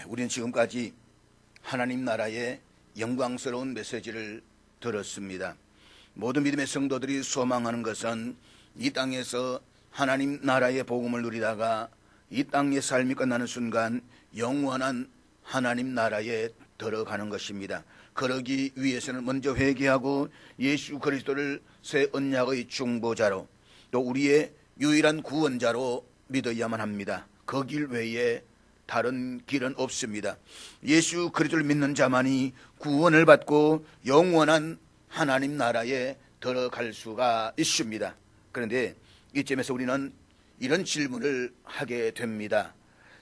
우리는 지금까지 하나님 나라의 영광스러운 메시지를 들었습니다. 모든 믿음의 성도들이 소망하는 것은 이 땅에서 하나님 나라의 복음을 누리다가 이 땅의 삶이 끝나는 순간 영원한 하나님 나라에 들어가는 것입니다. 그러기 위해서는 먼저 회개하고 예수 그리스도를 새 언약의 중보자로 또 우리의 유일한 구원자로 믿어야만 합니다. 그 길 외에 다른 길은 없습니다. 예수 그리스도를 믿는 자만이 구원을 받고 영원한 하나님 나라에 들어갈 수가 있습니다. 그런데 이점에서 우리는 이런 질문을 하게 됩니다.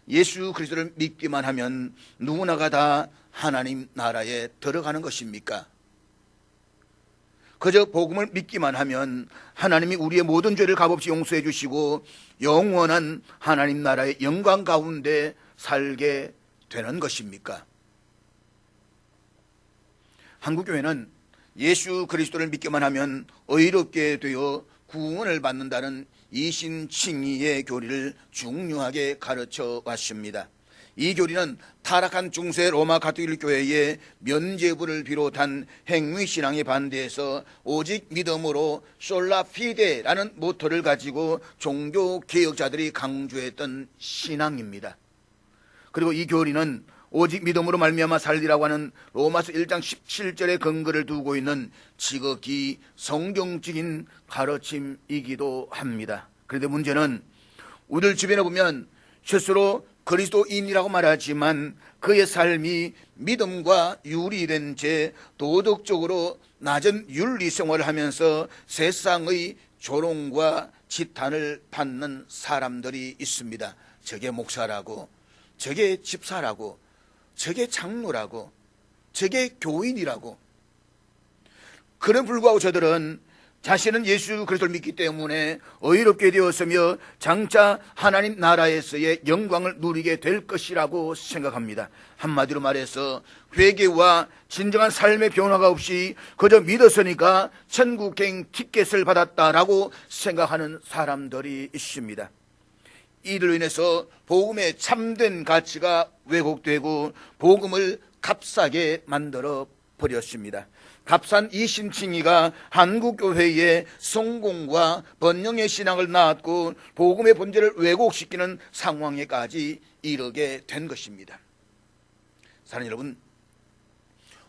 예수 그리스도를 믿기만 하면 누구나가 다 하나님 나라에 들어가는 것입니까? 그저 복음을 믿기만 하면 하나님이 우리의 모든 죄를 값없이 용서해 주시고 영원한 하나님 나라의 영광 가운데 살게 되는 것입니까? 한국교회는 예수 그리스도를 믿기만 하면 의롭게 되어 구원을 받는다는 이신칭의의 교리를 중요하게 가르쳐 왔습니다. 이 교리는 타락한 중세 로마 가톨릭 교회의 면죄부를 비롯한 행위신앙에 반대해서 오직 믿음으로 솔라피데라는 모토를 가지고 종교개혁자들이 강조했던 신앙입니다. 그리고 이 교리는 오직 믿음으로 말미암아 살리라고 하는 로마서 1장 17절의 근거를 두고 있는 지극히 성경적인 가르침이기도 합니다. 그런데 문제는 우리들 주변에 보면 스스로 그리스도인이라고 말하지만 그의 삶이 믿음과 유리된 채 도덕적으로 낮은 윤리 생활을 하면서 세상의 조롱과 지탄을 받는 사람들이 있습니다. 저게 목사라고, 저게 집사라고, 저게 장로라고, 저게 교인이라고. 그런 불구하고 저들은 자신은 예수 그리스도를 믿기 때문에 의롭게 되었으며 장차 하나님 나라에서의 영광을 누리게 될 것이라고 생각합니다. 한마디로 말해서 회개와 진정한 삶의 변화가 없이 그저 믿었으니까 천국행 티켓을 받았다라고 생각하는 사람들이 있습니다. 이들로 인해서 복음의 참된 가치가 왜곡되고 복음을 값싸게 만들어 버렸습니다. 값싼 이신칭의가 한국교회의 성공과 번영의 신앙을 낳았고 복음의 본질을 왜곡시키는 상황에까지 이르게 된 것입니다. 사랑하는 여러분,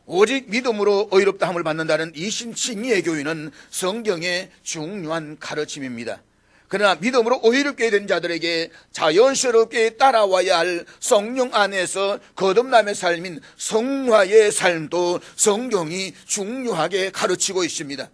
오직 믿음으로 의롭다함을 받는다는 이신칭의의 교리는 성경의 중요한 가르침입니다. 그러나 믿음으로 의롭게 된 자들에게 자연스럽게 따라와야 할 성령 안에서 거듭남의 삶인 성화의 삶도 성경이 중요하게 가르치고 있습니다.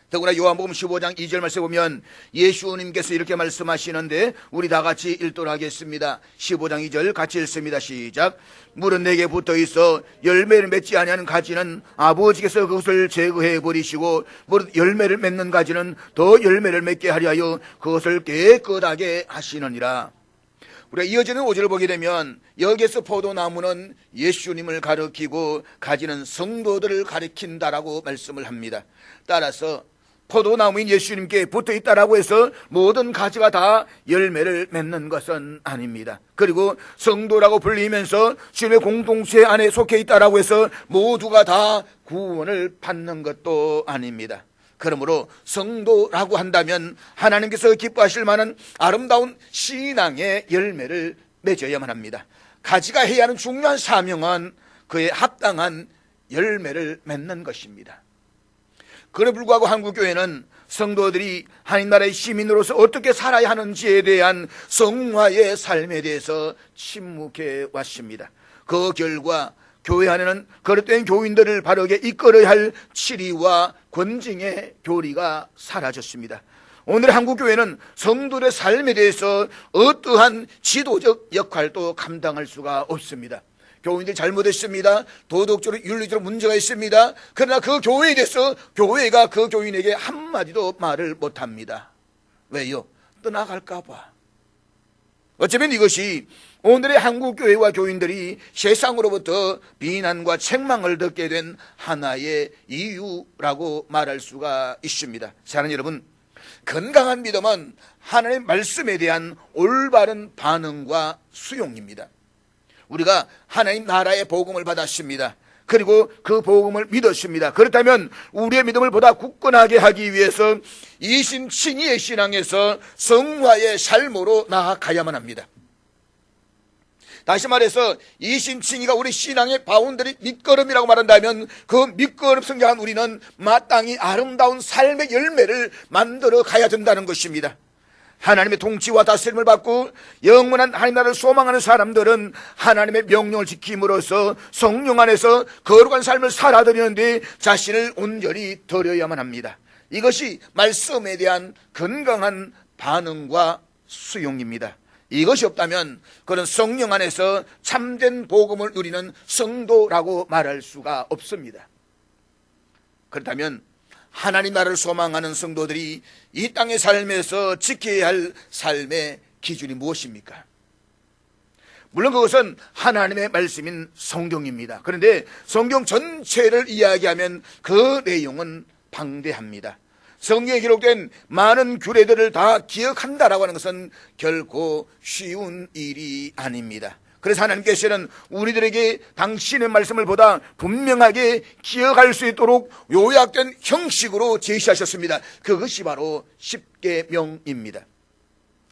더구나 요한복음 15장 2절 말씀에 보면 예수님께서 이렇게 말씀하시는데 우리 다 같이 읽도록 하겠습니다. 15장 2절 같이 읽습니다. 시작. 물은 내게 붙어 있어 열매를 맺지 아니하는 가지는 아버지께서 그것을 제거해 버리시고 무릇 열매를 맺는 가지는 더 열매를 맺게 하려 하여 그것을 깨끗하게 하시느니라. 우리가 이어지는 5절을 보게 되면 여기에서 포도나무는 예수님을 가리키고 가지는 성도들을 가리킨다라고 말씀을 합니다. 따라서 포도나무인 예수님께 붙어있다라고 해서 모든 가지가 다 열매를 맺는 것은 아닙니다. 그리고 성도라고 불리면서 주님의 공동체 안에 속해 있다라고 해서 모두가 다 구원을 받는 것도 아닙니다. 그러므로 성도라고 한다면 하나님께서 기뻐하실 만한 아름다운 신앙의 열매를 맺어야만 합니다. 가지가 해야 하는 중요한 사명은 그에 합당한 열매를 맺는 것입니다. 그럼에 불구하고 한국교회는 성도들이 하나님 나라의 시민으로서 어떻게 살아야 하는지에 대한 성화의 삶에 대해서 침묵해 왔습니다. 그 결과 교회 안에는 그릇된 교인들을 바르게 이끌어야 할 치리와 권징의 교리가 사라졌습니다. 오늘 한국교회는 성도들의 삶에 대해서 어떠한 지도적 역할도 감당할 수가 없습니다. 교인들이 잘못했습니다. 도덕적으로 윤리적으로 문제가 있습니다. 그러나 그 교회에 대해서 교회가 그 교인에게 한마디도 말을 못합니다. 왜요? 떠나갈까 봐. 어쩌면 이것이 오늘의 한국교회와 교인들이 세상으로부터 비난과 책망을 듣게 된 하나의 이유라고 말할 수가 있습니다. 사랑하는 여러분, 건강한 믿음은 하나님의 말씀에 대한 올바른 반응과 수용입니다. 우리가 하나님 나라의 복음을 받았습니다. 그리고 그 복음을 믿었습니다. 그렇다면 우리의 믿음을 보다 굳건하게 하기 위해서 이신칭의의 신앙에서 성화의 삶으로 나아가야만 합니다. 다시 말해서 이신칭의가 우리 신앙의 바운더리 밑거름이라고 말한다면 그 밑거름 성장한 우리는 마땅히 아름다운 삶의 열매를 만들어 가야 된다는 것입니다. 하나님의 통치와 다스림을 받고 영원한 하나님 나라를 소망하는 사람들은 하나님의 명령을 지킴으로써 성령 안에서 거룩한 삶을 살아드리는데 자신을 온전히 드려야만 합니다. 이것이 말씀에 대한 건강한 반응과 수용입니다. 이것이 없다면 그런 성령 안에서 참된 복음을 누리는 성도라고 말할 수가 없습니다. 그렇다면 하나님 나라를 소망하는 성도들이 이 땅의 삶에서 지켜야 할 삶의 기준이 무엇입니까? 물론 그것은 하나님의 말씀인 성경입니다. 그런데 성경 전체를 이야기하면 그 내용은 방대합니다. 성경에 기록된 많은 규례들을 다 기억한다라고 하는 것은 결코 쉬운 일이 아닙니다. 그래서 하나님께서는 우리들에게 당신의 말씀을 보다 분명하게 기억할 수 있도록 요약된 형식으로 제시하셨습니다. 그것이 바로 십계명입니다.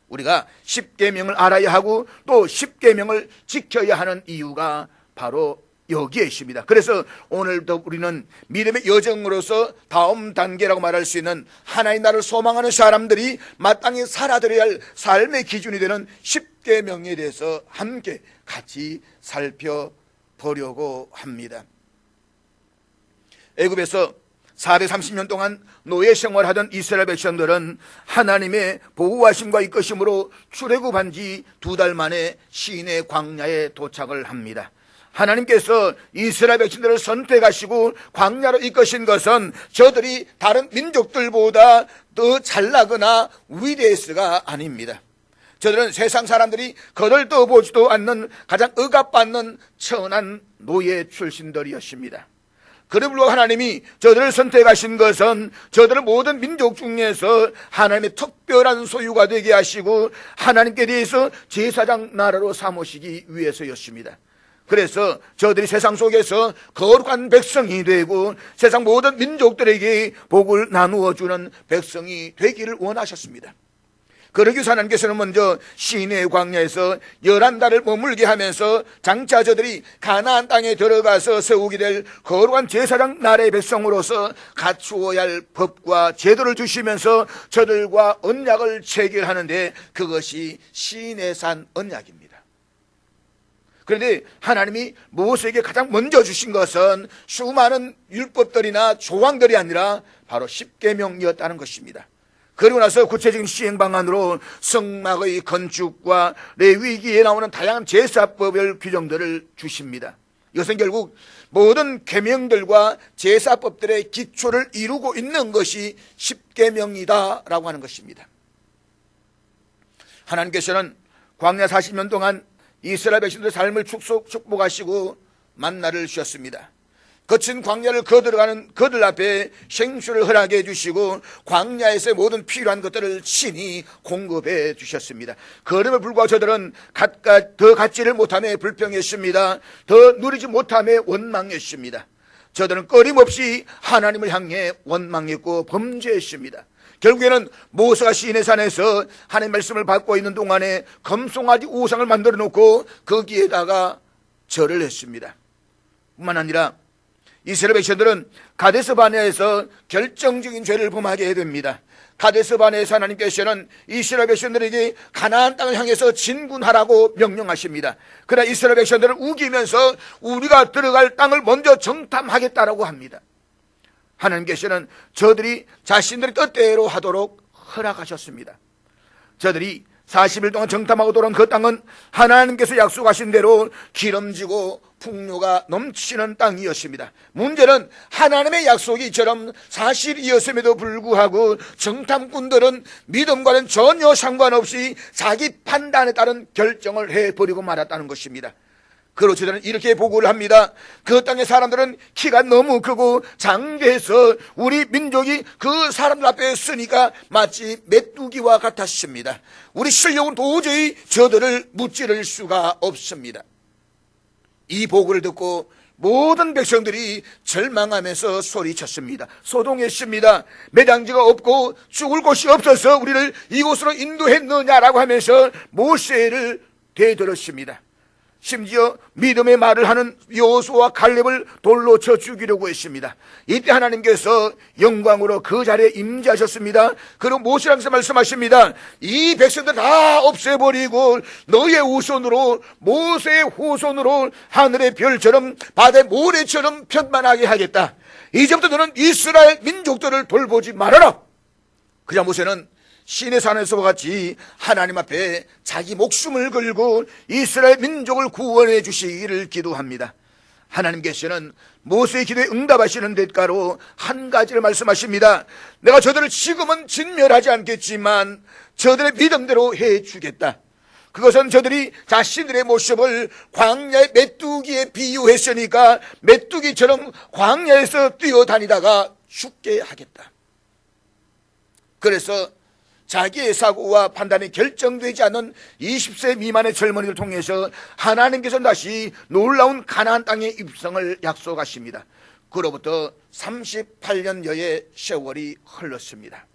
우리가 십계명을 알아야 하고 또 십계명을 지켜야 하는 이유가 바로 여기에 있습니다. 그래서 오늘도 우리는 믿음의 여정으로서 다음 단계라고 말할 수 있는 하나님 나라를 소망하는 사람들이 마땅히 살아들여야 할 삶의 기준이 되는 십계명에 대해서 함께 같이 살펴보려고 합니다. 애굽에서 430년 동안 노예 생활하던 이스라엘 백성들은 하나님의 보호하심과 이끄심으로 출애굽한 지 2달 만에 시내 광야에 도착을 합니다. 하나님께서 이스라엘 백성들을 선택하시고 광야로 이끄신 것은 저들이 다른 민족들보다 더 잘나거나 위대해서가 아닙니다. 저들은 세상 사람들이 거들떠보지도 않는 가장 억압받는 천한 노예 출신들이었습니다. 그래 불구하고 하나님이 저들을 선택하신 것은 저들을 모든 민족 중에서 하나님의 특별한 소유가 되게 하시고 하나님께 대해서 제사장 나라로 삼으시기 위해서였습니다. 그래서 저들이 세상 속에서 거룩한 백성이 되고 세상 모든 민족들에게 복을 나누어 주는 백성이 되기를 원하셨습니다. 그러기 위해서 하나님께서는 먼저 시내 광야에서 11달을 머물게 하면서 장차 저들이 가나안 땅에 들어가서 세우게 될 거룩한 제사장 나라의 백성으로서 갖추어야 할 법과 제도를 주시면서 저들과 언약을 체결하는데 그것이 시내산 언약입니다. 그런데 하나님이 모세에게 가장 먼저 주신 것은 수많은 율법들이나 조항들이 아니라 바로 십계명이었다는 것입니다. 그리고 나서 구체적인 시행 방안으로 성막의 건축과 레위기에 나오는 다양한 제사법의 규정들을 주십니다. 이것은 결국 모든 계명들과 제사법들의 기초를 이루고 있는 것이 십계명이다라고 하는 것입니다. 하나님께서는 광야 40년 동안 이스라엘 백성들의 삶을 축복하시고 만나를 주셨습니다. 거친 광야를 거들어가는 그들 앞에 생수를 허락해 주시고 광야에서의 모든 필요한 것들을 친히 공급해 주셨습니다. 그럼에도 불구하고 저들은 더 갖지를 못함에 불평했습니다. 더 누리지 못함에 원망했습니다. 저들은 끊임없이 하나님을 향해 원망했고 범죄했습니다. 결국에는 모세가 시내산에서 하나님의 말씀을 받고 있는 동안에 금송아지 우상을 만들어 놓고 거기에다가 절을 했습니다. 뿐만 아니라 이스라엘 백성들은 가데스 바네아에서 결정적인 죄를 범하게 됩니다. 가데스 바네아에서 하나님께서는 이스라엘 백성들에게 가나안 땅을 향해서 진군하라고 명령하십니다. 그러나 이스라엘 백성들을 우기면서 우리가 들어갈 땅을 먼저 정탐하겠다라고 합니다. 하나님께서는 저들이 자신들의 뜻대로 하도록 허락하셨습니다. 저들이 40일 동안 정탐하고 돌아온 그 땅은 하나님께서 약속하신 대로 기름지고 풍요가 넘치는 땅이었습니다. 문제는 하나님의 약속이 이처럼 사실이었음에도 불구하고 정탐꾼들은 믿음과는 전혀 상관없이 자기 판단에 따른 결정을 해버리고 말았다는 것입니다. 그리고 저들은 이렇게 보고를 합니다. 그 땅의 사람들은 키가 너무 크고 장대해서 우리 민족이 그 사람들 앞에 서니까 마치 메뚜기와 같았습니다. 우리 실력은 도저히 저들을 무찌를 수가 없습니다. 이 보고를 듣고 모든 백성들이 절망하면서 소리쳤습니다. 소동했습니다. 매장지가 없고 죽을 곳이 없어서 우리를 이곳으로 인도했느냐라고 하면서 모세를 대들었습니다. 심지어 믿음의 말을 하는 여호수아와 갈렙을 돌로 쳐 죽이려고 했습니다. 이때 하나님께서 영광으로 그 자리에 임재하셨습니다. 그리고 모세랑서 말씀하십니다. 이 백성들 다 없애버리고 너의 후손으로, 모세의 후손으로 하늘의 별처럼 바다의 모래처럼 편만하게 하겠다. 이제부터 너는 이스라엘 민족들을 돌보지 말아라. 그자 모세는 시내 산에서와 같이 하나님 앞에 자기 목숨을 걸고 이스라엘 민족을 구원해 주시기를 기도합니다. 하나님께서는 모세의 기도에 응답하시는 대가로 한 가지를 말씀하십니다. 내가 저들을 지금은 진멸하지 않겠지만 저들의 믿음대로 해 주겠다. 그것은 저들이 자신들의 모습을 광야의 메뚜기에 비유했으니까 메뚜기처럼 광야에서 뛰어다니다가 죽게 하겠다. 그래서 자기의 사고와 판단이 결정되지 않은 20세 미만의 젊은이를 통해서 하나님께서 다시 놀라운 가나안 땅의 입성을 약속하십니다. 그로부터 38년여의 세월이 흘렀습니다.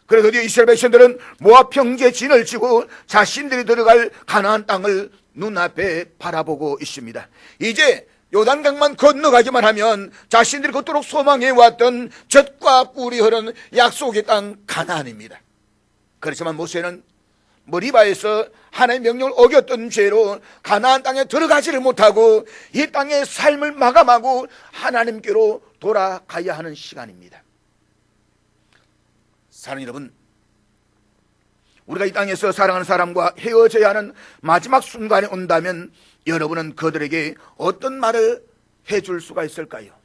그래서 드디어 이스라엘 백성들은 모압 평지에 진을 치고 자신들이 들어갈 가나안 땅을 눈앞에 바라보고 있습니다. 이제 요단강만 건너가기만 하면 자신들이 그토록 소망해왔던 젖과 꿀이 흐르는 약속의 땅 가나안입니다. 그렇지만 모세는 머리바에서 하나님의 명령을 어겼던 죄로 가나안 땅에 들어가지를 못하고 이 땅의 삶을 마감하고 하나님께로 돌아가야 하는 시간입니다. 사랑하는 여러분, 우리가 이 땅에서 사랑하는 사람과 헤어져야 하는 마지막 순간에 온다면 여러분은 그들에게 어떤 말을 해줄 수가 있을까요?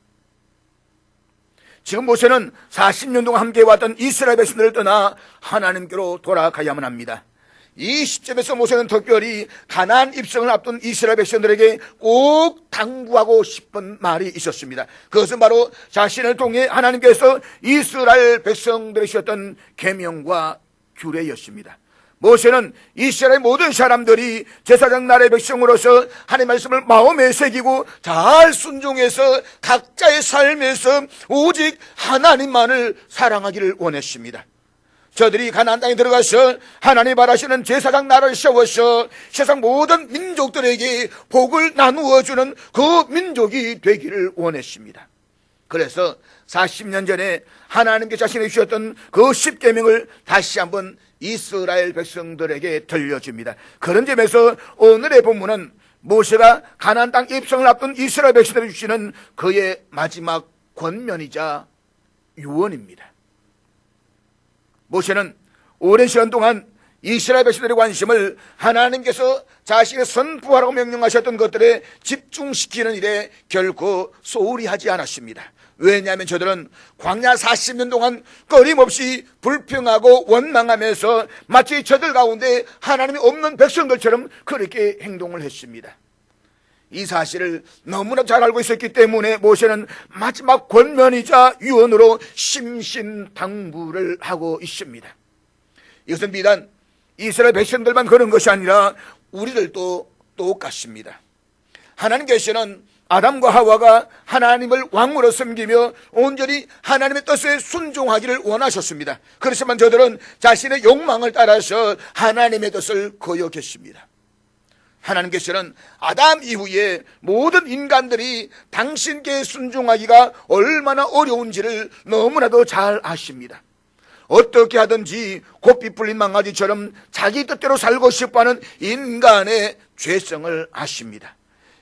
지금 모세는 40년 동안 함께 왔던 이스라엘 백성들을 떠나 하나님께로 돌아가야만 합니다. 이 시점에서 모세는 특별히 가나안 입성을 앞둔 이스라엘 백성들에게 꼭 당부하고 싶은 말이 있었습니다. 그것은 바로 자신을 통해 하나님께서 이스라엘 백성들에게 주셨던 계명과 규례였습니다. 모세는 이스라엘 모든 사람들이 제사장 나라의 백성으로서 하나님의 말씀을 마음에 새기고 잘 순종해서 각자의 삶에서 오직 하나님만을 사랑하기를 원했습니다. 저들이 가나안 땅에 들어가서 하나님 바라시는 제사장 나라를 세워서 세상 모든 민족들에게 복을 나누어 주는 그 민족이 되기를 원했습니다. 그래서 40년 전에 하나님께 자신이 주셨던 그 십계명을 다시 한번 이스라엘 백성들에게 들려줍니다. 그런 점에서 오늘의 본문은 모세가 가나안 땅 입성을 앞둔 이스라엘 백성들에게 주시는 그의 마지막 권면이자 유언입니다. 모세는 오랜 시간 동안 이스라엘 백성들의 관심을 하나님께서 자신의 선포하라고 명령하셨던 것들에 집중시키는 일에 결코 소홀히 하지 않았습니다. 왜냐하면 저들은 광야 40년 동안 끊임없이 불평하고 원망하면서 마치 저들 가운데 하나님이 없는 백성들처럼 그렇게 행동을 했습니다. 이 사실을 너무나 잘 알고 있었기 때문에 모세는 마지막 권면이자 유언으로 심신당부를 하고 있습니다. 이것은 비단 이스라엘 백성들만 그런 것이 아니라 우리들도 똑같습니다. 하나님께서는 아담과 하와가 하나님을 왕으로 섬기며 온전히 하나님의 뜻에 순종하기를 원하셨습니다. 그렇지만 저들은 자신의 욕망을 따라서 하나님의 뜻을 거역했습니다. 하나님께서는 아담 이후에 모든 인간들이 당신께 순종하기가 얼마나 어려운지를 너무나도 잘 아십니다. 어떻게 하든지 고삐 풀린 망아지처럼 자기 뜻대로 살고 싶어하는 인간의 죄성을 아십니다.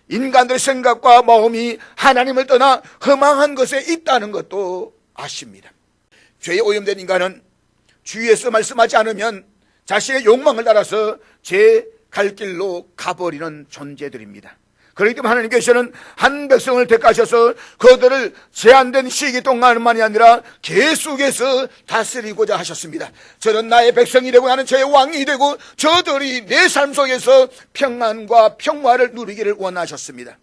인간들의 생각과 마음이 하나님을 떠나 허망한 것에 있다는 것도 아십니다. 죄에 오염된 인간은 주위에서 말씀하지 않으면 자신의 욕망을 따라서 제 갈 길로 가버리는 존재들입니다. 그렇기 때문에 하나님께서는 한 백성을 택하셔서 그들을 제한된 시기 동안만이 아니라 계속해서 다스리고자 하셨습니다. 저는 나의 백성이 되고 나는 저의 왕이 되고 저들이 내 삶 속에서 평안과 평화를 누리기를 원하셨습니다.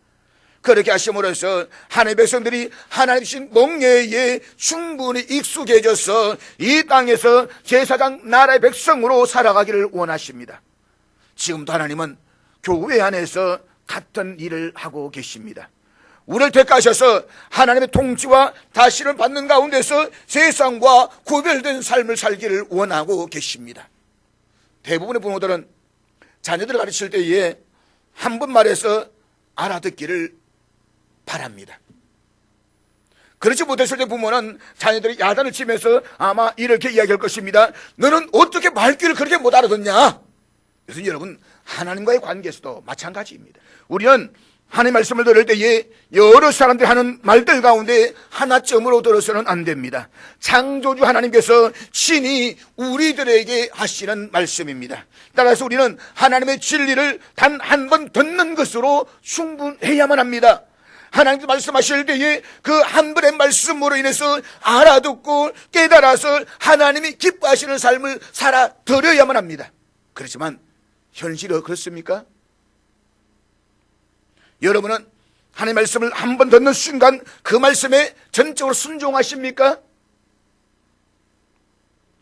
그렇게 하심으로써 하나님의 백성들이 하나님 주신 몽예에 충분히 익숙해져서 이 땅에서 제사장 나라의 백성으로 살아가기를 원하십니다. 지금도 하나님은 교회 안에서 같은 일을 하고 계십니다. 우리를 택하셔서 하나님의 통치와 다스림을 받는 가운데서 세상과 구별된 삶을 살기를 원하고 계십니다. 대부분의 부모들은 자녀들을 가르칠 때에 한 번 말해서 알아듣기를 바랍니다. 그렇지 못했을 때 부모는 자녀들이 야단을 치면서 아마 이렇게 이야기할 것입니다. 너는 어떻게 말귀를 그렇게 못 알아듣냐? 그래서 여러분, 하나님과의 관계에서도 마찬가지입니다. 우리는 하나님의 말씀을 들을 때에 여러 사람들이 하는 말들 가운데 하나쯤으로 들어서는 안 됩니다. 창조주 하나님께서 친히 우리들에게 하시는 말씀입니다. 따라서 우리는 하나님의 진리를 단 한 번 듣는 것으로 충분해야만 합니다. 하나님께서 말씀하실 때에 그 한 번의 말씀으로 인해서 알아듣고 깨달아서 하나님이 기뻐하시는 삶을 살아드려야만 합니다. 그렇지만 현실이 그렇습니까? 여러분은 하나님의 말씀을 한 번 듣는 순간 그 말씀에 전적으로 순종하십니까?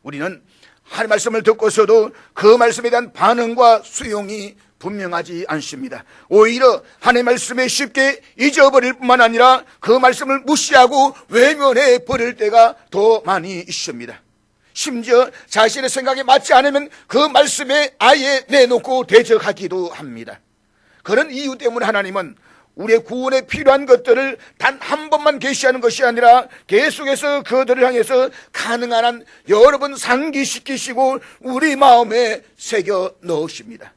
우리는 하나님의 말씀을 듣고서도 그 말씀에 대한 반응과 수용이 분명하지 않습니다. 오히려 하나님의 말씀에 쉽게 잊어버릴 뿐만 아니라 그 말씀을 무시하고 외면해 버릴 때가 더 많이 있습니다. 심지어 자신의 생각에 맞지 않으면 그 말씀에 아예 내놓고 대적하기도 합니다. 그런 이유 때문에 하나님은 우리의 구원에 필요한 것들을 단 한 번만 계시하는 것이 아니라 계속해서 그들을 향해서 가능한 한 여러 번 상기시키시고 우리 마음에 새겨 넣으십니다.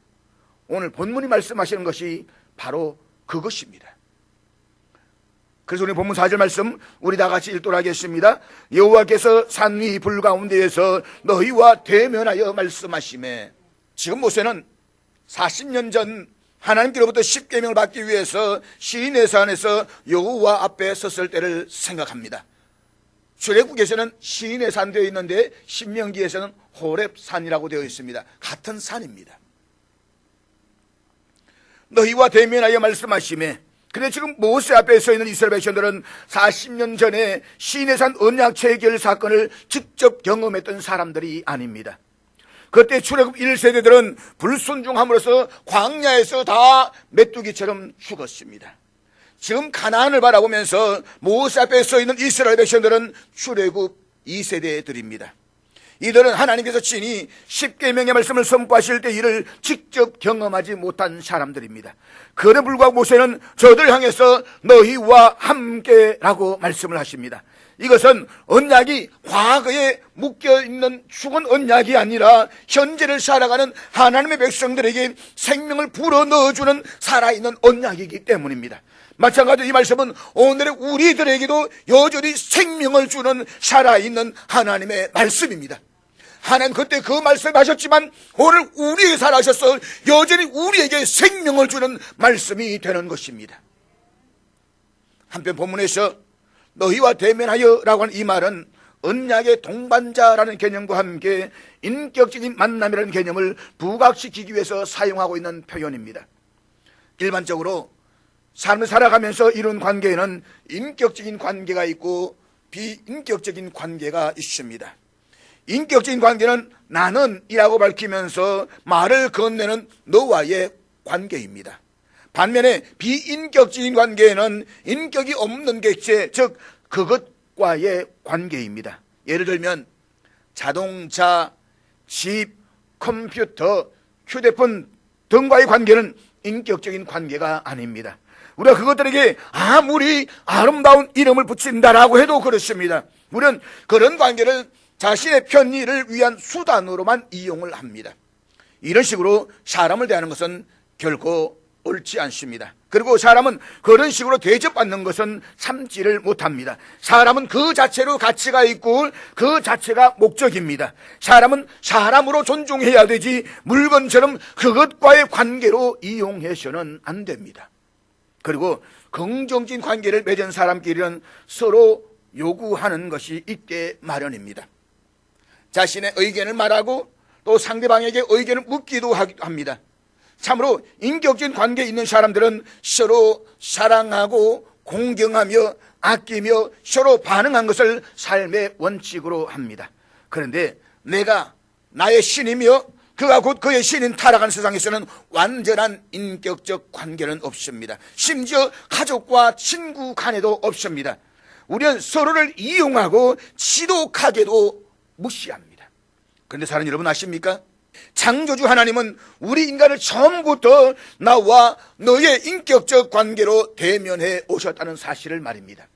오늘 본문이 말씀하시는 것이 바로 그것입니다. 그래서 우리 본문 4절 말씀 우리 다 같이 읽도록 하겠습니다. 여호와께서 산 위 불 가운데에서 너희와 대면하여 말씀하시매. 지금 모세는 40년 전 하나님께로부터 십계명을 받기 위해서 시내산에서 여호와 앞에 섰을 때를 생각합니다. 출애굽기에서는 시내산 되어 있는데 신명기에서는 호렙산이라고 되어 있습니다. 같은 산입니다. 너희와 대면하여 말씀하시매. 근데 지금 모세 앞에 서 있는 이스라엘 백성들은 40년 전에 시내산 언약 체결 사건을 직접 경험했던 사람들이 아닙니다. 그때 출애굽 1세대들은 불순종함으로써 광야에서 다 메뚜기처럼 죽었습니다. 지금 가나안을 바라보면서 모세 앞에 서 있는 이스라엘 백성들은 출애굽 2세대들입니다. 이들은 하나님께서 친히 십계명의 말씀을 선포하실 때 이를 직접 경험하지 못한 사람들입니다. 그래 불구하고 모세는 저들 향해서 너희와 함께라고 말씀을 하십니다. 이것은 언약이 과거에 묶여있는 죽은 언약이 아니라 현재를 살아가는 하나님의 백성들에게 생명을 불어넣어주는 살아있는 언약이기 때문입니다. 마찬가지로 이 말씀은 오늘의 우리들에게도 여전히 생명을 주는 살아있는 하나님의 말씀입니다. 하나님 그때 그 말씀을 하셨지만 오늘 우리에게 살아셔서 여전히 우리에게 생명을 주는 말씀이 되는 것입니다. 한편 본문에서 너희와 대면하여 라고 하는 이 말은 언약의 동반자라는 개념과 함께 인격적인 만남이라는 개념을 부각시키기 위해서 사용하고 있는 표현입니다. 일반적으로 삶을 살아가면서 이룬 관계에는 인격적인 관계가 있고 비인격적인 관계가 있습니다. 인격적인 관계는 나는 이라고 밝히면서 말을 건네는 너와의 관계입니다. 반면에 비인격적인 관계에는 인격이 없는 객체, 즉 그것과의 관계입니다. 예를 들면 자동차, 집, 컴퓨터, 휴대폰 등과의 관계는 인격적인 관계가 아닙니다. 우리가 그것들에게 아무리 아름다운 이름을 붙인다라고 해도 그렇습니다. 우리는 그런 관계를 자신의 편의를 위한 수단으로만 이용을 합니다. 이런 식으로 사람을 대하는 것은 결코 옳지 않습니다. 그리고 사람은 그런 식으로 대접받는 것은 참지를 못합니다. 사람은 그 자체로 가치가 있고 그 자체가 목적입니다. 사람은 사람으로 존중해야 되지 물건처럼 그것과의 관계로 이용해서는 안 됩니다. 그리고 긍정적인 관계를 맺은 사람끼리는 서로 요구하는 것이 있게 마련입니다. 자신의 의견을 말하고 또 상대방에게 의견을 묻기도 합니다. 참으로 인격적인 관계에 있는 사람들은 서로 사랑하고 공경하며 아끼며 서로 반응한 것을 삶의 원칙으로 합니다. 그런데 내가 나의 신이며 그가 곧 그의 신인 타락한 세상에서는 완전한 인격적 관계는 없습니다. 심지어 가족과 친구 간에도 없습니다. 우리는 서로를 이용하고 지독하게도 무시합니다. 그런데 사랑하는 여러분 아십니까? 창조주 하나님은 우리 인간을 처음부터 나와 너의 인격적 관계로 대면해 오셨다는 사실을 말입니다.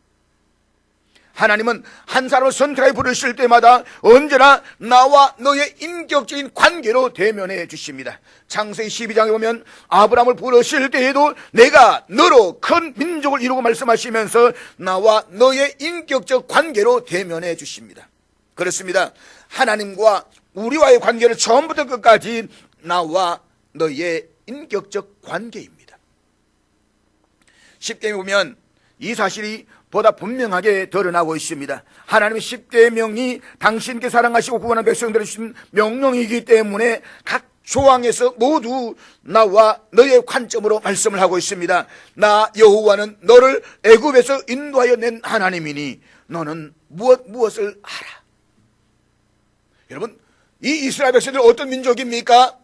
하나님은 한 사람을 선택하여 부르실 때마다 언제나 나와 너의 인격적인 관계로 대면해 주십니다. 창세기 12장에 보면 아브라함을 부르실 때에도 내가 너로 큰 민족을 이루고 말씀하시면서 나와 너의 인격적 관계로 대면해 주십니다. 그렇습니다. 하나님과 우리와의 관계는 처음부터 끝까지 나와 너의 인격적 관계입니다. 십계명에 보면 이 사실이 보다 분명하게 드러나고 있습니다. 하나님의 십계명이 당신께 사랑하시고 구원한 백성들을 주신 명령이기 때문에 각 조항에서 모두 나와 너의 관점으로 말씀을 하고 있습니다. 나 여호와는 너를 애굽에서 인도하여 낸 하나님이니 너는 무엇을 알아. 여러분, 이 이스라엘 백성들 어떤 민족입니까?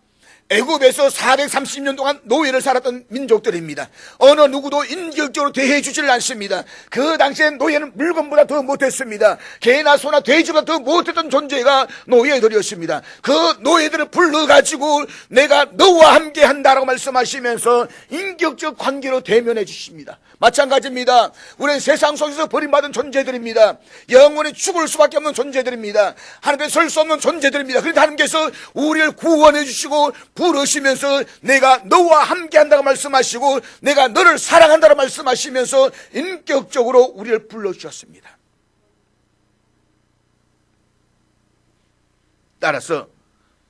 애굽에서 430년 동안 노예를 살았던 민족들입니다. 어느 누구도 인격적으로 대해 주지를 않습니다. 그 당시엔 노예는 물건보다 더 못했습니다. 개나 소나 돼지보다 더 못했던 존재가 노예들이었습니다. 그 노예들을 불러가지고 내가 너와 함께 한다라고 말씀하시면서 인격적 관계로 대면해 주십니다. 마찬가지입니다. 우리는 세상 속에서 버림받은 존재들입니다. 영원히 죽을 수밖에 없는 존재들입니다. 하나님께 설 수 없는 존재들입니다. 그런데 하나님께서 우리를 구원해 주시고 부르시면서 내가 너와 함께 한다고 말씀하시고 내가 너를 사랑한다고 말씀하시면서 인격적으로 우리를 불러주셨습니다. 따라서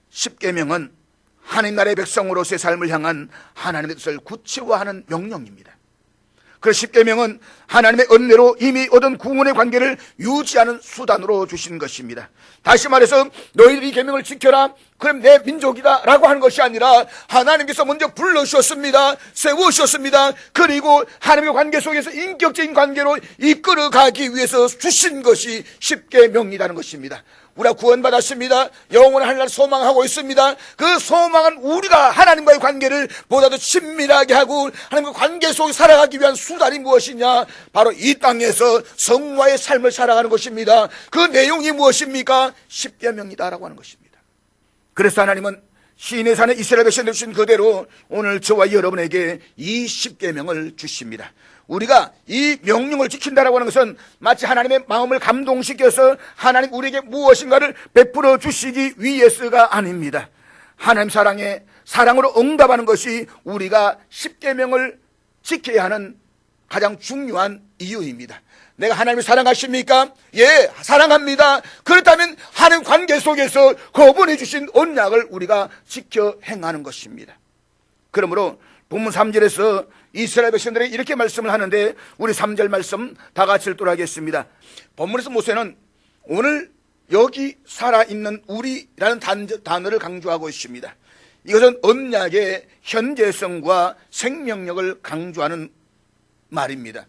십계명은 하나님 나라의 백성으로서의 삶을 향한 하나님의 뜻을 구체화하는 명령입니다. 그 십계명은 하나님의 은혜로 이미 얻은 구원의 관계를 유지하는 수단으로 주신 것입니다. 다시 말해서 너희들이 이 계명을 지켜라, 그럼 내 민족이다 라고 하는 것이 아니라 하나님께서 먼저 불러주셨습니다. 세우셨습니다. 그리고 하나님의 관계 속에서 인격적인 관계로 이끌어가기 위해서 주신 것이 십계명이라는 것입니다. 우리가 구원받았습니다. 영원한 하늘을 소망하고 있습니다. 그 소망은 우리가 하나님과의 관계를 보다도 친밀하게 하고 하나님과 관계 속에 살아가기 위한 수단이 무엇이냐? 바로 이 땅에서 성화의 삶을 살아가는 것입니다. 그 내용이 무엇입니까? 십계명이다라고 하는 것입니다. 그래서 하나님은 시인의 산에 이스라엘 백성들 주신 그대로 오늘 저와 여러분에게 이 십계명을 주십니다. 우리가 이 명령을 지킨다라고 하는 것은 마치 하나님의 마음을 감동시켜서 하나님 우리에게 무엇인가를 베풀어 주시기 위해서가 아닙니다. 하나님 사랑에 사랑으로 응답하는 것이 우리가 십계명을 지켜야 하는 가장 중요한 이유입니다. 내가 하나님을 사랑하십니까? 예, 사랑합니다. 그렇다면 하나님 관계 속에서 그분이 주신 언약을 우리가 지켜 행하는 것입니다. 그러므로 본문 3절에서 이스라엘 백성들에게 이렇게 말씀을 하는데 우리 3절 말씀 다 같이 읽도록하겠습니다. 본문에서 모세는 오늘 여기 살아있는 우리라는 단어를 강조하고 있습니다. 이것은 언약의 현재성과 생명력을 강조하는 말입니다.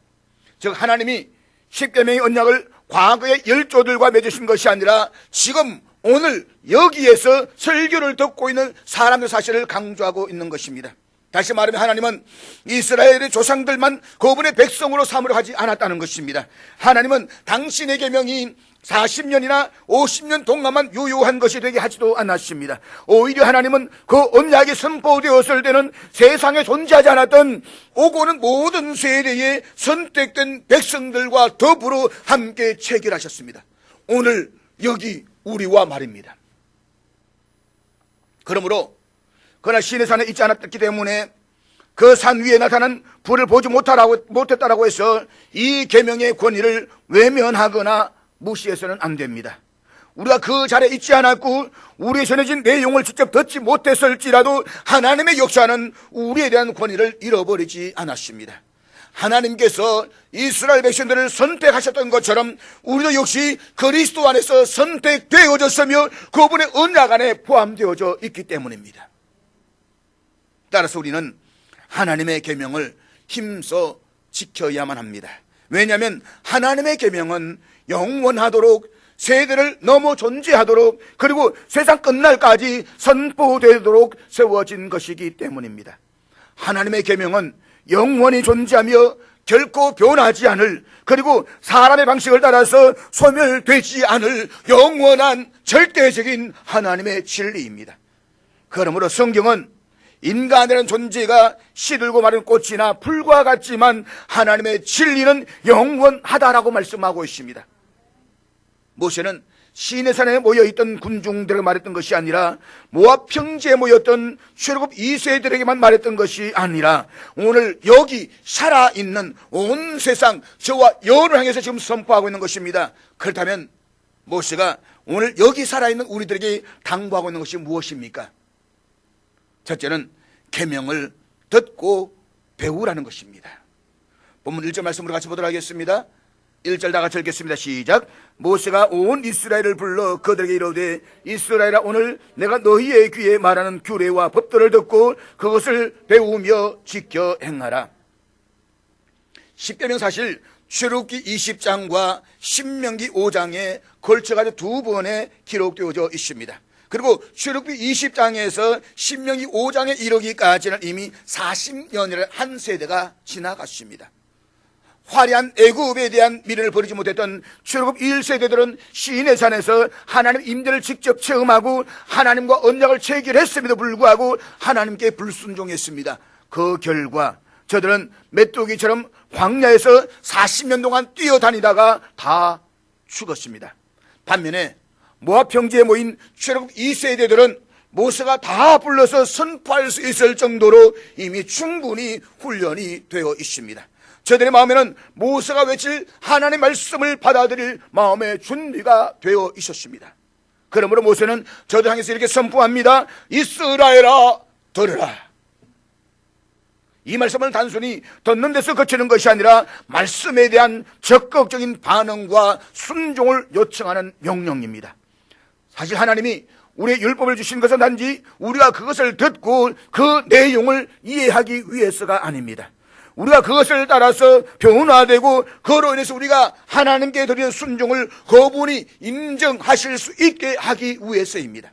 즉 하나님이 십계명의 언약을 과거의 열조들과 맺으신 것이 아니라 지금 오늘 여기에서 설교를 듣고 있는 사람의 사실을 강조하고 있는 것입니다. 다시 말하면 하나님은 이스라엘의 조상들만 그분의 백성으로 삼으려 하지 않았다는 것입니다. 하나님은 당신의 계명이 40년이나 50년 동안만 유효한 것이 되게 하지도 않았습니다. 오히려 하나님은 그 언약이 선포되었을 때는 세상에 존재하지 않았던 오고는 모든 세대의 선택된 백성들과 더불어 함께 체결하셨습니다. 오늘 여기 우리와 말입니다. 그러므로 그러나 시내 산에 있지 않았기 때문에 그 산 위에 나타난 불을 보지 못했다라고 해서 이 계명의 권위를 외면하거나 무시해서는 안 됩니다. 우리가 그 자리에 있지 않았고 우리의 전해진 내용을 직접 듣지 못했을지라도 하나님의 역사는 우리에 대한 권위를 잃어버리지 않았습니다. 하나님께서 이스라엘 백성들을 선택하셨던 것처럼 우리도 역시 그리스도 안에서 선택되어졌으며 그분의 언약 안에 포함되어져 있기 때문입니다. 따라서 우리는 하나님의 계명을 힘써 지켜야만 합니다. 왜냐하면 하나님의 계명은 영원하도록 세대를 넘어 존재하도록, 그리고 세상 끝날까지 선포되도록 세워진 것이기 때문입니다. 하나님의 계명은 영원히 존재하며 결코 변하지 않을, 그리고 사람의 방식을 따라서 소멸되지 않을 영원한 절대적인 하나님의 진리입니다. 그러므로 성경은 인간이라는 존재가 시들고 마른 꽃이나 풀과 같지만 하나님의 진리는 영원하다라고 말씀하고 있습니다. 모세는 시내산에 모여있던 군중들에게 말했던 것이 아니라 모압 평지에 모였던 출애굽 2세들에게만 말했던 것이 아니라 오늘 여기 살아있는 온 세상, 저와 여를 향해서 지금 선포하고 있는 것입니다. 그렇다면 모세가 오늘 여기 살아있는 우리들에게 당부하고 있는 것이 무엇입니까? 첫째는 계명을 듣고 배우라는 것입니다. 본문 1절 말씀으로 같이 보도록 하겠습니다. 1절 다 같이 읽겠습니다. 시작. 모세가 온 이스라엘을 불러 그들에게 이르되 이스라엘아, 오늘 내가 너희의 귀에 말하는 규례와 법도를 듣고 그것을 배우며 지켜 행하라. 십계명 사실 출애굽기 20장과 신명기 5장에 걸쳐가지고 두 번에 기록되어져 있습니다. 그리고 출애굽기 20장에서 신명기 5장에 이르기까지는 이미 40년이라는 한 세대가 지나갔습니다. 화려한 애굽에 대한 미래를 버리지 못했던 출애굽 1세대들은 시내산에서 하나님 임재를 직접 체험하고 하나님과 언약을 체결했음에도 불구하고 하나님께 불순종했습니다. 그 결과 저들은 메뚜기처럼 광야에서 40년 동안 뛰어다니다가 다 죽었습니다. 반면에 모압 평지에 모인 출애굽 2세대들은 모세가 다 불러서 선포할 수 있을 정도로 이미 충분히 훈련이 되어 있습니다. 저들의 마음에는 모세가 외칠 하나님의 말씀을 받아들일 마음의 준비가 되어 있었습니다. 그러므로 모세는 저들 향해서 이렇게 선포합니다. 이스라엘아, 들으라. 이 말씀을 단순히 듣는 데서 그치는 것이 아니라 말씀에 대한 적극적인 반응과 순종을 요청하는 명령입니다. 사실 하나님이 우리의 율법을 주신 것은 단지 우리가 그것을 듣고 그 내용을 이해하기 위해서가 아닙니다. 우리가 그것을 따라서 변화되고 그로 인해서 우리가 하나님께 드리는 순종을 그분이 인정하실 수 있게 하기 위해서입니다.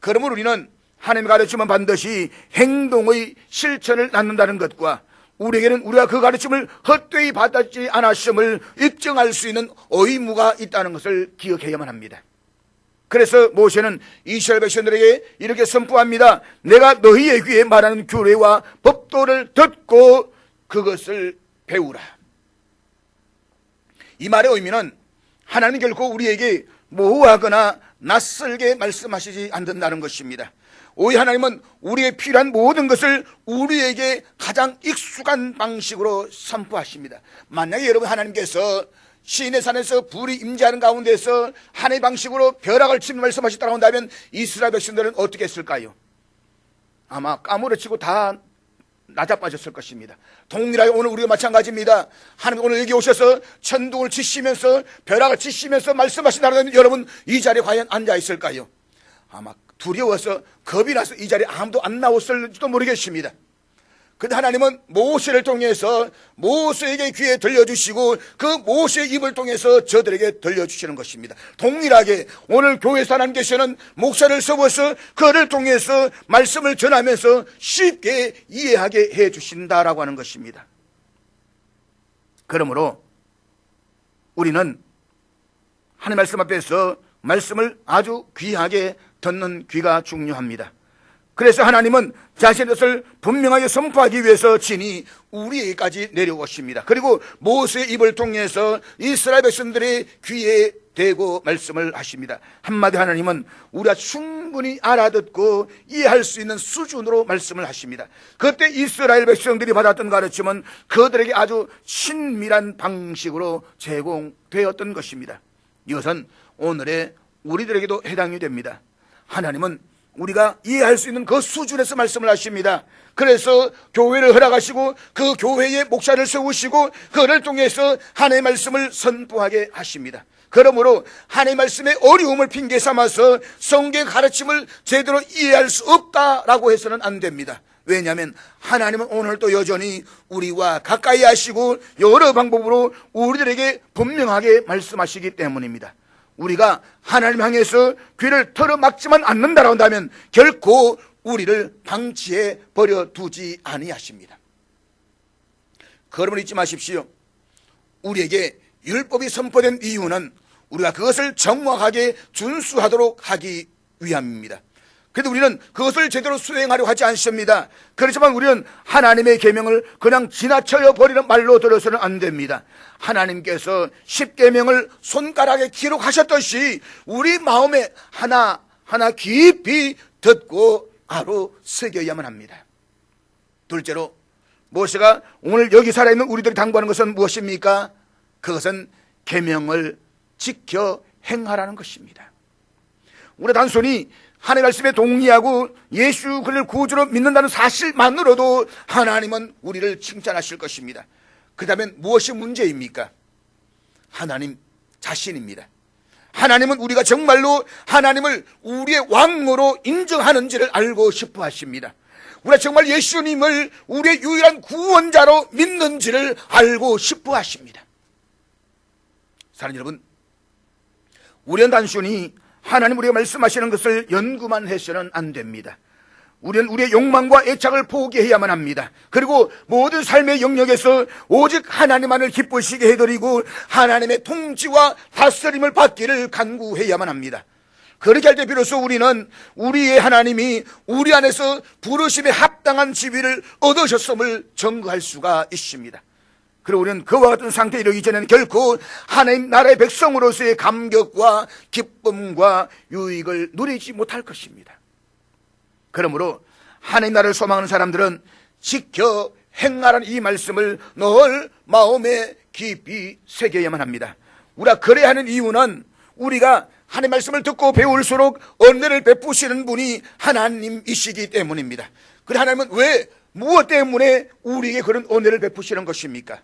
그러므로 우리는 하나님의 가르침은 반드시 행동의 실천을 낳는다는 것과 우리에게는 우리가 그 가르침을 헛되이 받지 않았음을 입증할 수 있는 의무가 있다는 것을 기억해야만 합니다. 그래서 모세는 이스라엘 백성들에게 이렇게 선포합니다. 내가 너희의 귀에 말하는 규례와 법도를 듣고 그것을 배우라. 이 말의 의미는 하나님은 결코 우리에게 모호하거나 낯설게 말씀하시지 않는다는 것입니다. 오히려 하나님은 우리의 필요한 모든 것을 우리에게 가장 익숙한 방식으로 선포하십니다. 만약에 여러분 하나님께서 시내산에서 불이 임재하는 가운데서 하나님의 방식으로 벼락을 치며 말씀하셨다고 한다면 이스라엘 백성들은 어떻게 했을까요? 아마 까무러치고 다 나자빠졌을 것입니다. 동일하게 오늘 우리가 마찬가지입니다. 하나님 오늘 여기 오셔서 천둥을 치시면서 벼락을 치시면서 말씀하신다면 여러분 이 자리에 과연 앉아 있을까요? 아마 두려워서 겁이 나서 이 자리에 아무도 안 나왔을지도 모르겠습니다. 근데 하나님은 모세를 통해서 모세에게 귀에 들려주시고 그 모세의 입을 통해서 저들에게 들려주시는 것입니다. 동일하게 오늘 교회에서 하나님께서는 목사를 세워서 그를 통해서 말씀을 전하면서 쉽게 이해하게 해주신다라고 하는 것입니다. 그러므로 우리는 하나님 말씀 앞에서 말씀을 아주 귀하게 듣는 귀가 중요합니다. 그래서 하나님은 자신의 것을 분명하게 선포하기 위해서 친히 우리에게까지 내려오십니다. 그리고 모세의 입을 통해서 이스라엘 백성들의 귀에 대고 말씀을 하십니다. 한마디 하나님은 우리가 충분히 알아듣고 이해할 수 있는 수준으로 말씀을 하십니다. 그때 이스라엘 백성들이 받았던 가르침은 그들에게 아주 친밀한 방식으로 제공되었던 것입니다. 이것은 오늘의 우리들에게도 해당이 됩니다. 하나님은 우리가 이해할 수 있는 그 수준에서 말씀을 하십니다. 그래서 교회를 허락하시고 그 교회에 목사를 세우시고 그를 통해서 하나님의 말씀을 선포하게 하십니다. 그러므로 하나님의 말씀의 어려움을 핑계 삼아서 성경 가르침을 제대로 이해할 수 없다라고 해서는 안 됩니다. 왜냐하면 하나님은 오늘도 여전히 우리와 가까이 하시고 여러 방법으로 우리들에게 분명하게 말씀하시기 때문입니다. 우리가 하나님 향해서 귀를 털어막지만 않는다라고 한다면 결코 우리를 방치해 버려두지 아니하십니다. 그러므로 잊지 마십시오. 우리에게 율법이 선포된 이유는 우리가 그것을 정확하게 준수하도록 하기 위함입니다. 그래도 우리는 그것을 제대로 수행하려 하지 않습니다. 그렇지만 우리는 하나님의 계명을 그냥 지나쳐 버리는 말로 들어서는 안 됩니다. 하나님께서 10계명을 손가락에 기록하셨듯이 우리 마음에 하나하나 깊이 듣고 바로 새겨야만 합니다. 둘째로 모세가 오늘 여기 살아있는 우리들이 당부하는 것은 무엇입니까? 그것은 계명을 지켜 행하라는 것입니다. 우리 단순히 하나님의 말씀에 동의하고 예수 그를 구주로 믿는다는 사실만으로도 하나님은 우리를 칭찬하실 것입니다. 그렇다면 무엇이 문제입니까? 하나님 자신입니다. 하나님은 우리가 정말로 하나님을 우리의 왕으로 인정하는지를 알고 싶어 하십니다. 우리가 정말 예수님을 우리의 유일한 구원자로 믿는지를 알고 싶어 하십니다. 사랑하는 여러분, 우리는 단순히 하나님 우리가 말씀하시는 것을 연구만 해서는 안 됩니다. 우리는 우리의 욕망과 애착을 포기해야만 합니다. 그리고 모든 삶의 영역에서 오직 하나님만을 기쁘시게 해드리고 하나님의 통치와 다스림을 받기를 간구해야만 합니다. 그렇게 할 때 비로소 우리는 우리의 하나님이 우리 안에서 부르심에 합당한 지위를 얻으셨음을 증거할 수가 있습니다. 그리고 우리는 그와 같은 상태에 이르기 전에는 결코 하나님 나라의 백성으로서의 감격과 기쁨과 유익을 누리지 못할 것입니다. 그러므로 하나님 나라를 소망하는 사람들은 지켜 행하라는 이 말씀을 늘 마음에 깊이 새겨야만 합니다. 우리가 그래야 하는 이유는 우리가 하나님 말씀을 듣고 배울수록 은혜를 베푸시는 분이 하나님이시기 때문입니다. 그래 하나님은 왜 무엇 때문에 우리에게 그런 은혜를 베푸시는 것입니까?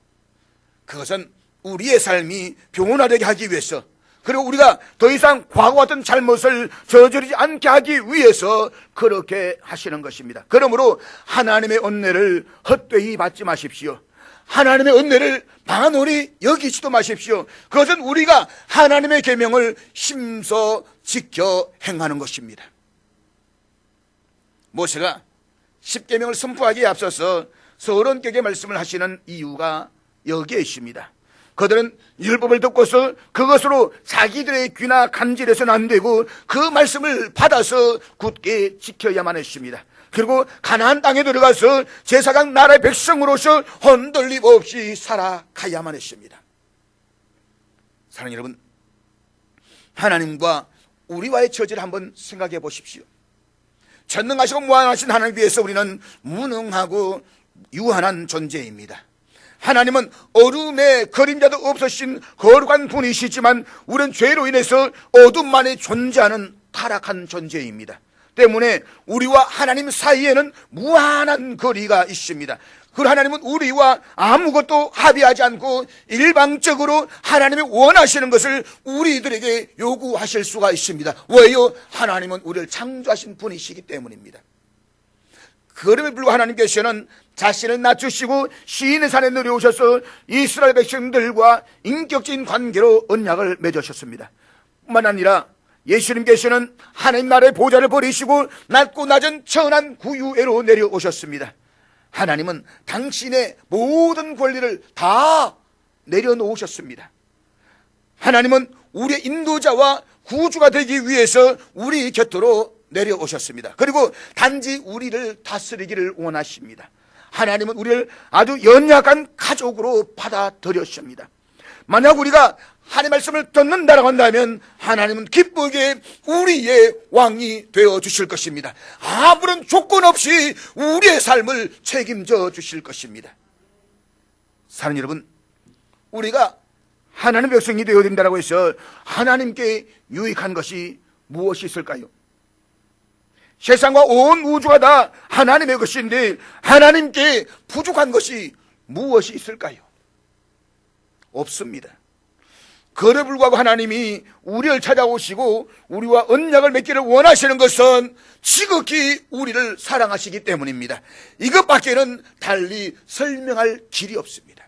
그것은 우리의 삶이 변화되게 하기 위해서, 그리고 우리가 더 이상 과거와 같은 잘못을 저지르지 않게 하기 위해서 그렇게 하시는 것입니다. 그러므로 하나님의 은혜를 헛되이 받지 마십시오. 하나님의 은혜를 만홀히 여기지도 마십시오. 그것은 우리가 하나님의 계명을 힘써 지켜 행하는 것입니다. 모세가 10계명을 선포하기에 앞서서 서론격의 말씀을 하시는 이유가 여기에 있습니다. 그들은 율법을 듣고서 그것으로 자기들의 귀나 간질해서는 안 되고 그 말씀을 받아서 굳게 지켜야만 했습니다. 그리고 가나안 땅에 들어가서 제사장 나라의 백성으로서 흔들림 없이 살아가야만 했습니다. 사랑하는 여러분, 하나님과 우리와의 처지를 한번 생각해 보십시오. 전능하시고 무한하신 하나님 위해서 우리는 무능하고 유한한 존재입니다. 하나님은 어둠의 그림자도 없으신 거룩한 분이시지만 우리는 죄로 인해서 어둠만에 존재하는 타락한 존재입니다. 때문에 우리와 하나님 사이에는 무한한 거리가 있습니다. 그 하나님은 우리와 아무것도 합의하지 않고 일방적으로 하나님이 원하시는 것을 우리들에게 요구하실 수가 있습니다. 왜요? 하나님은 우리를 창조하신 분이시기 때문입니다. 그럼에도 불구하고 하나님께서는 자신을 낮추시고 시인의 산에 내려오셔서 이스라엘 백성들과 인격적인 관계로 언약을 맺으셨습니다. 뿐만 아니라 예수님께서는 하나님 나라의 보좌를 버리시고 낮고 낮은 천한 구유회로 내려오셨습니다. 하나님은 당신의 모든 권리를 다 내려놓으셨습니다. 하나님은 우리의 인도자와 구주가 되기 위해서 우리 곁으로 내려오셨습니다. 그리고 단지 우리를 다스리기를 원하십니다. 하나님은 우리를 아주 연약한 가족으로 받아들였습니다. 만약 우리가 하나님의 말씀을 듣는다라고 한다면 하나님은 기쁘게 우리의 왕이 되어 주실 것입니다. 아무런 조건 없이 우리의 삶을 책임져 주실 것입니다. 사랑하는 여러분, 우리가 하나님의 백성이 되어야 된다고 해서 하나님께 유익한 것이 무엇이 있을까요? 세상과 온 우주가 다 하나님의 것인데 하나님께 부족한 것이 무엇이 있을까요? 없습니다. 그래 불구하고 하나님이 우리를 찾아오시고 우리와 언약을 맺기를 원하시는 것은 지극히 우리를 사랑하시기 때문입니다. 이것밖에는 달리 설명할 길이 없습니다.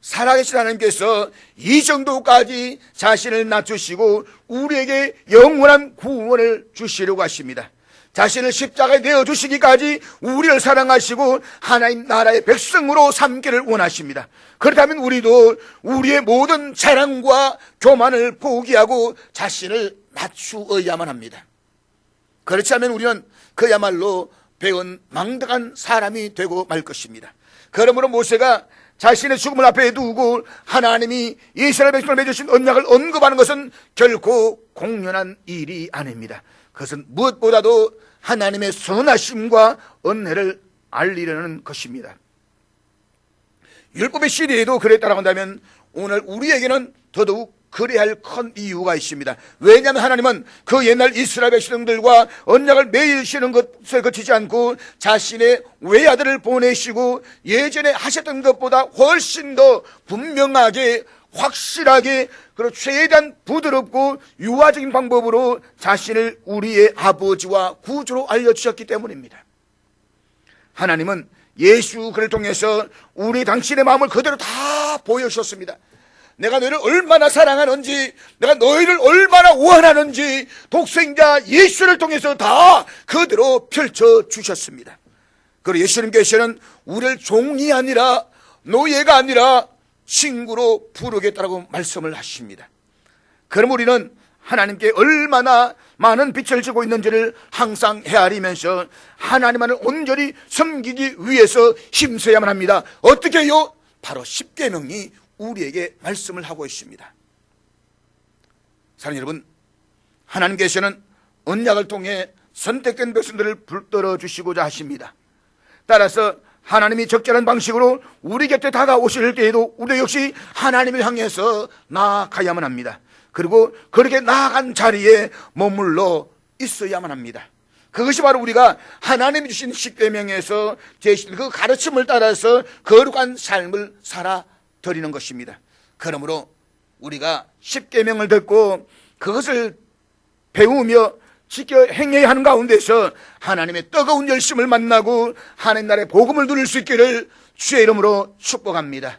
살아계신 하나님께서 이 정도까지 자신을 낮추시고 우리에게 영원한 구원을 주시려고 하십니다. 자신을 십자가에 내어주시기까지 우리를 사랑하시고 하나님 나라의 백성으로 삼기를 원하십니다. 그렇다면 우리도 우리의 모든 자랑과 교만을 포기하고 자신을 낮추어야만 합니다. 그렇지 않으면 우리는 그야말로 배은 망덕한 사람이 되고 말 것입니다. 그러므로 모세가 자신의 죽음을 앞에 두고 하나님이 이스라엘 백성을 맺으신 언약을 언급하는 것은 결코 공연한 일이 아닙니다. 그것은 무엇보다도 하나님의 선하심과 은혜를 알리려는 것입니다. 율법의 시대에도 그랬다고 한다면 오늘 우리에게는 더더욱 그래야 할 큰 이유가 있습니다. 왜냐하면 하나님은 그 옛날 이스라엘 백성들과 언약을 맺으시는 것에 그치지 않고 자신의 외아들을 보내시고 예전에 하셨던 것보다 훨씬 더 분명하게 확실하게 그리고 최대한 부드럽고 유화적인 방법으로 자신을 우리의 아버지와 구주로 알려주셨기 때문입니다. 하나님은 예수 그를 통해서 우리 당신의 마음을 그대로 다 보여주셨습니다. 내가 너희를 얼마나 사랑하는지, 내가 너희를 얼마나 원하는지 독생자 예수를 통해서 다 그대로 펼쳐주셨습니다. 그리고 예수님께서는 우리를 종이 아니라 노예가 아니라 친구로 부르겠다고 말씀을 하십니다. 그럼 우리는 하나님께 얼마나 많은 빛을 지고 있는지를 항상 헤아리면서 하나님만을 온전히 섬기기 위해서 힘써야만 합니다. 어떻게 해요? 바로 십계명이 우리에게 말씀을 하고 있습니다. 사랑하는 여러분, 하나님께서는 언약을 통해 선택된 백성들을 붙들어 주시고자 하십니다. 따라서 하나님이 적절한 방식으로 우리 곁에 다가오실 때에도 우리 역시 하나님을 향해서 나아가야만 합니다. 그리고 그렇게 나아간 자리에 머물러 있어야만 합니다. 그것이 바로 우리가 하나님이 주신 십계명에서 제시된 그 가르침을 따라서 거룩한 삶을 살아드리는 것입니다. 그러므로 우리가 십계명을 듣고 그것을 배우며 지켜 행해야 하는 가운데서 하나님의 뜨거운 열심을 만나고 하나님 나라의 복음을 누릴 수 있기를 주의 이름으로 축복합니다.